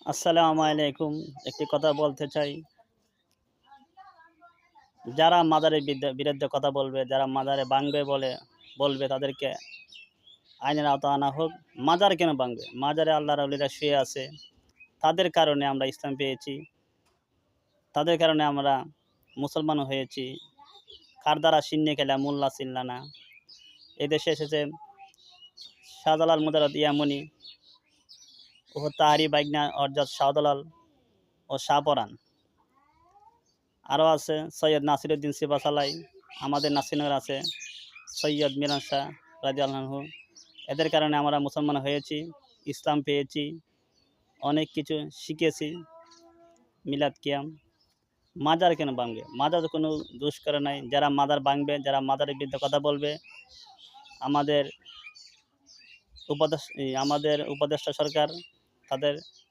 আসসালামু আলাইকুম। একটি কথা বলতে চাই। যারা মাজারের বিরুদ্ধে কথা বলবে, যারা মাজারে ভাঙবে বলবে তাদেরকে আইনের আওতায় আনা হোক। মাজার কেন ভাঙবে? মাজারে আল্লাহর অলিরা শুয়ে আছে। তাদের কারণে আমরা ইসলাম পেয়েছি। তাদের কারণে আমরা মুসলমান হয়েছি। কার দ্বারা সিন্নি খেলা মোল্লা চিল্লা না। এদেশে এসেছে শাহজালাল মুদাররদ ইয়ামানি ও তাহারি বাইগনা অর্জাৎ শাহজালাল ও শাহপরাণ। আরও আছে সৈয়দ নাসিরউদ্দিন সিপাহসালাই, আমাদের নাসিরনগর আছে সৈয়দ মিরান শাহ রাদিয়াল্লাহু আনহু। এদের কারণে আমরা মুসলমান হয়েছি, ইসলাম পেয়েছি, অনেক কিছু শিখেছি। মিলাদ কিয়াম, মাজার কেন ভাঙবে? মাজার কোনো দোষ করে নাই। যারা মাজার ভাঙবে, যারা মাজারের বিরুদ্ধে কথা বলবে, আমাদের আমাদের উপদেষ্টা সরকার তাদের